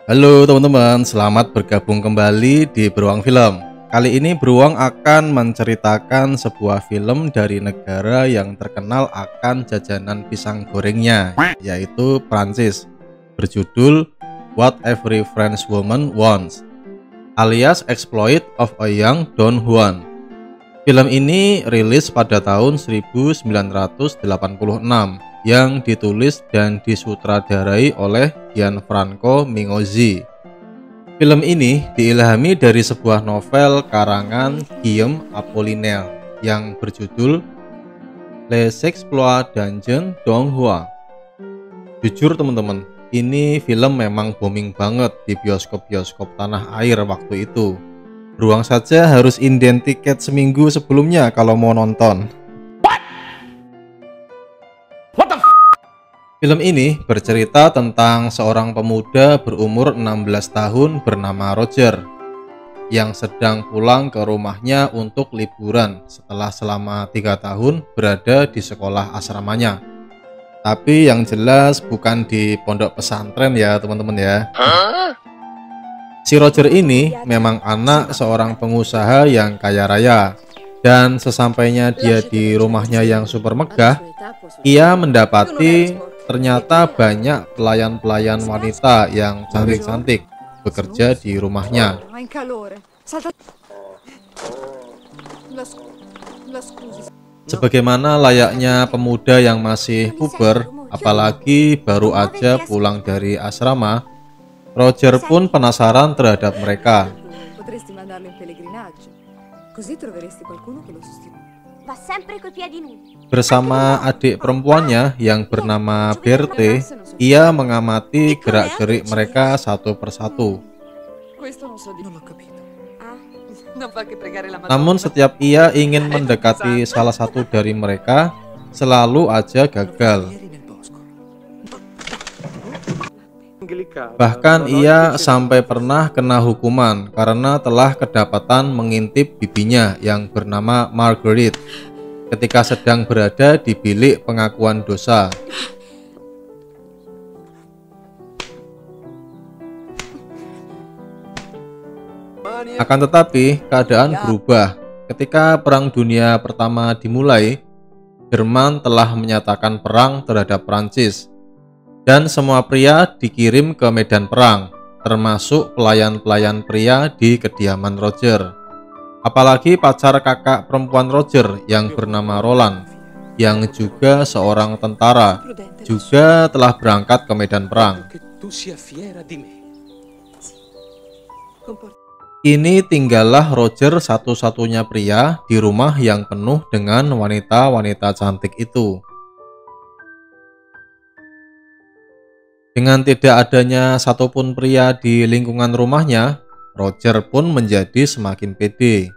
Halo teman-teman, selamat bergabung kembali di Beruang Film. Kali ini Beruang akan menceritakan sebuah film dari negara yang terkenal akan jajanan pisang gorengnya, yaitu Prancis, berjudul What Every French Woman Wants, alias Exploit of a Young Don Juan. Film ini rilis pada tahun 1986 yang ditulis dan disutradarai oleh Gianfranco Mingozzi. Film ini diilhami dari sebuah novel karangan Guillaume Apollinaire yang berjudul Les Exploits d'Angel Don Juan. Jujur teman-teman, ini film memang booming banget di bioskop-bioskop tanah air waktu itu. Beruang saja harus inden tiket seminggu sebelumnya kalau mau nonton. Film ini bercerita tentang seorang pemuda berumur 16 tahun bernama Roger yang sedang pulang ke rumahnya untuk liburan setelah selama 3 tahun berada di sekolah asramanya. Tapi yang jelas bukan di pondok pesantren ya teman-teman ya. Si Roger ini memang anak seorang pengusaha yang kaya raya, dan sesampainya dia di rumahnya yang super megah, ia mendapati ternyata banyak pelayan-pelayan wanita yang cantik-cantik bekerja di rumahnya. Sebagaimana layaknya pemuda yang masih puber, apalagi baru aja pulang dari asrama, Roger pun penasaran terhadap mereka. Bersama adik perempuannya yang bernama Berthe, ia mengamati gerak-gerik mereka satu persatu. Namun setiap ia ingin mendekati salah satu dari mereka, selalu aja gagal. Bahkan ia sampai pernah kena hukuman karena telah kedapatan mengintip bibinya yang bernama Marguerite ketika sedang berada di bilik pengakuan dosa. Akan tetapi keadaan berubah ketika Perang Dunia Pertama dimulai. Jerman telah menyatakan perang terhadap Prancis, dan semua pria dikirim ke medan perang, termasuk pelayan-pelayan pria di kediaman Roger. Apalagi pacar kakak perempuan Roger yang bernama Roland, yang juga seorang tentara, juga telah berangkat ke medan perang. Kini tinggallah Roger satu-satunya pria di rumah yang penuh dengan wanita-wanita cantik itu. Dengan tidak adanya satupun pria di lingkungan rumahnya, Roger pun menjadi semakin pede,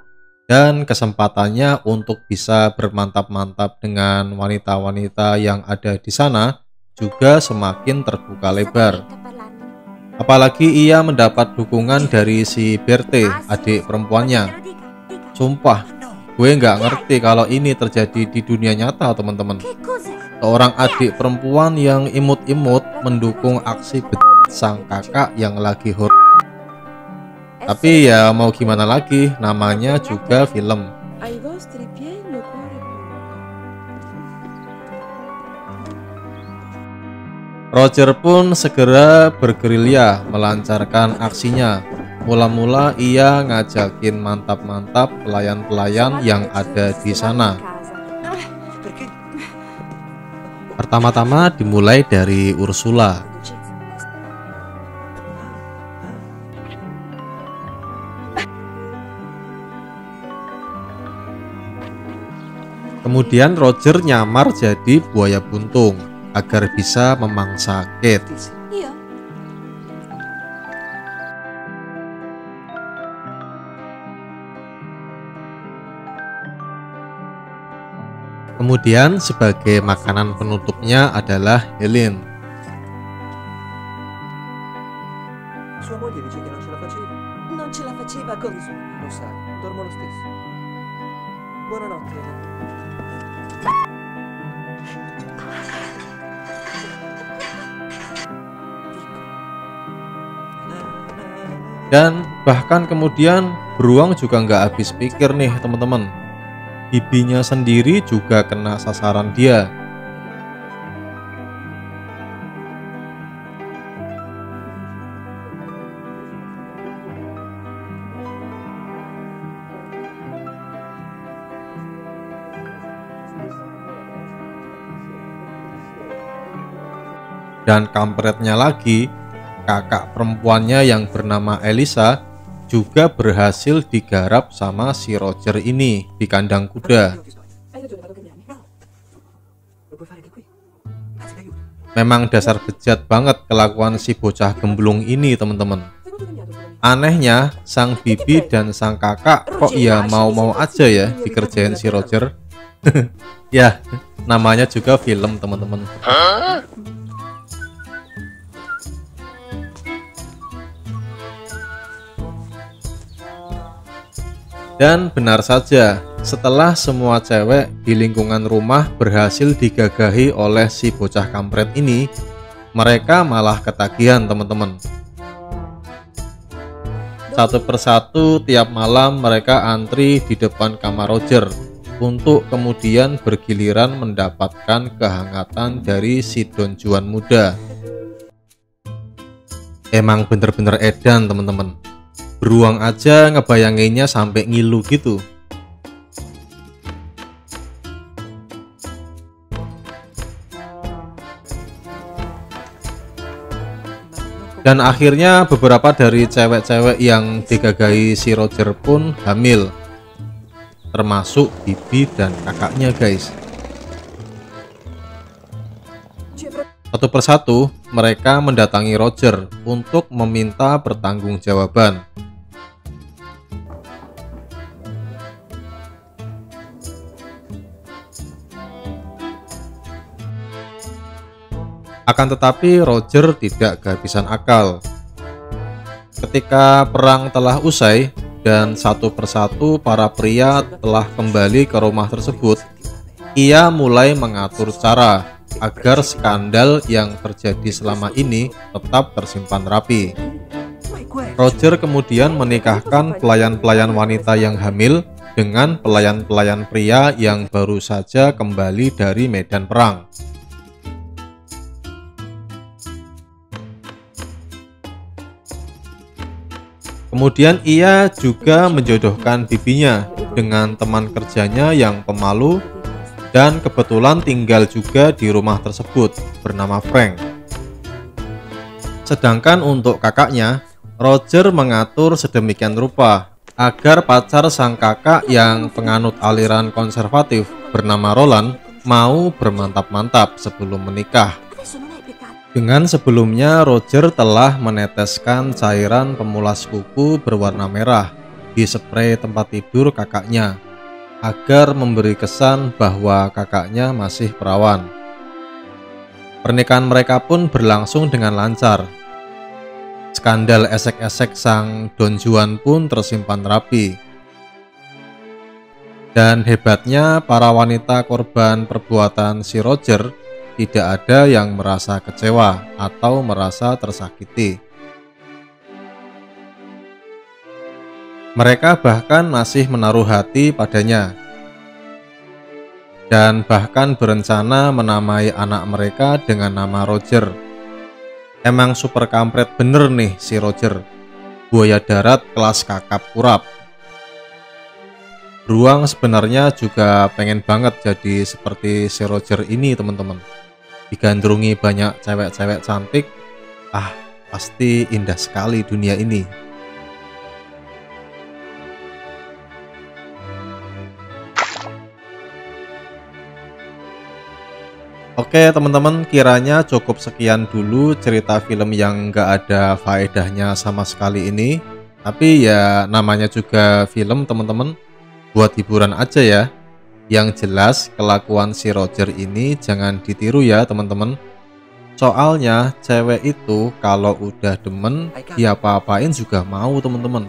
dan kesempatannya untuk bisa bermantap-mantap dengan wanita-wanita yang ada di sana juga semakin terbuka lebar. Apalagi ia mendapat dukungan dari si Berthe, adik perempuannya. Sumpah, gue nggak ngerti kalau ini terjadi di dunia nyata teman-teman. Seorang adik perempuan yang imut-imut mendukung aksi sang kakak yang lagi hot. Tapi ya mau gimana lagi, namanya juga film. Roger pun segera bergerilya melancarkan aksinya. Mula-mula ia ngajakin mantap-mantap pelayan-pelayan yang ada di sana. Pertama-tama dimulai dari Ursula. Kemudian Roger nyamar jadi buaya buntung agar bisa memangsa Kate. Kemudian sebagai makanan penutupnya adalah Helen. Sua moglie dice che non ce la faceva. Non ce la faceva con lo sai, dormo lo stesso. Buonanotte. Dan bahkan kemudian beruang juga nggak habis pikir nih teman-teman. Bibinya sendiri juga kena sasaran dia. Dan kampretnya lagi, kakak perempuannya yang bernama Elisa juga berhasil digarap sama si Roger ini di kandang kuda. Memang dasar bejat banget kelakuan si bocah gemblung ini teman-teman. Anehnya sang bibi dan sang kakak kok ya mau-mau aja ya dikerjain si Roger. Ya, namanya juga film teman-teman. Dan benar saja, setelah semua cewek di lingkungan rumah berhasil digagahi oleh si bocah kampret ini, mereka malah ketagihan teman-teman. Satu persatu tiap malam mereka antri di depan kamar Roger untuk kemudian bergiliran mendapatkan kehangatan dari si Don Juan muda. Emang bener-bener edan teman-teman. Beruang aja ngebayanginnya sampai ngilu gitu. Dan akhirnya beberapa dari cewek-cewek yang digagahi si Roger pun hamil, termasuk bibi dan kakaknya guys. Satu persatu mereka mendatangi Roger untuk meminta pertanggungjawaban. Akan tetapi Roger tidak kehabisan akal. Ketika perang telah usai dan satu persatu para pria telah kembali ke rumah tersebut, ia mulai mengatur cara agar skandal yang terjadi selama ini tetap tersimpan rapi. Roger kemudian menikahkan pelayan-pelayan wanita yang hamil dengan pelayan-pelayan pria yang baru saja kembali dari medan perang. Kemudian ia juga menjodohkan bibinya dengan teman kerjanya yang pemalu dan kebetulan tinggal juga di rumah tersebut bernama Frank. Sedangkan untuk kakaknya, Roger mengatur sedemikian rupa agar pacar sang kakak yang penganut aliran konservatif bernama Roland mau bermantap-mantap sebelum menikah. Dengan sebelumnya Roger telah meneteskan cairan pemulas kuku berwarna merah di spray tempat tidur kakaknya agar memberi kesan bahwa kakaknya masih perawan. Pernikahan mereka pun berlangsung dengan lancar. Skandal esek-esek sang Don Juan pun tersimpan rapi. Dan hebatnya para wanita korban perbuatan si Roger tidak ada yang merasa kecewa atau merasa tersakiti. Mereka bahkan masih menaruh hati padanya dan bahkan berencana menamai anak mereka dengan nama Roger. Emang super kampret bener nih si Roger, buaya darat kelas kakap kurap. Beruang sebenarnya juga pengen banget jadi seperti si Roger ini teman-teman. Digandrungi banyak cewek-cewek cantik, pasti indah sekali dunia ini. Oke teman-teman, kiranya cukup sekian dulu cerita film yang gak ada faedahnya sama sekali ini. Tapi ya namanya juga film teman-teman, buat hiburan aja ya. Yang jelas kelakuan si Roger ini jangan ditiru ya teman-teman. Soalnya cewek itu kalau udah demen dia apa-apain juga mau teman-teman.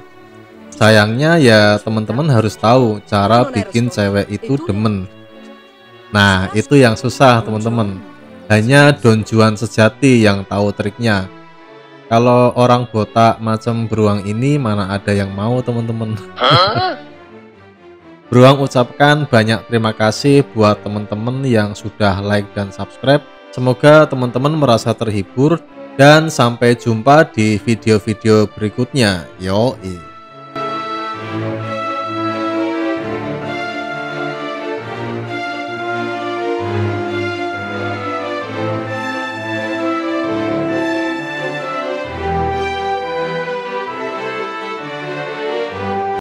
Sayangnya ya teman-teman harus tahu cara bikin cewek itu demen. Nah itu yang susah teman-teman. Hanya Don Juan sejati yang tahu triknya. Kalau orang botak macam beruang ini mana ada yang mau teman-teman. Beruang ucapkan banyak terima kasih buat teman-teman yang sudah like dan subscribe. Semoga teman-teman merasa terhibur dan sampai jumpa di video-video berikutnya. Yoi.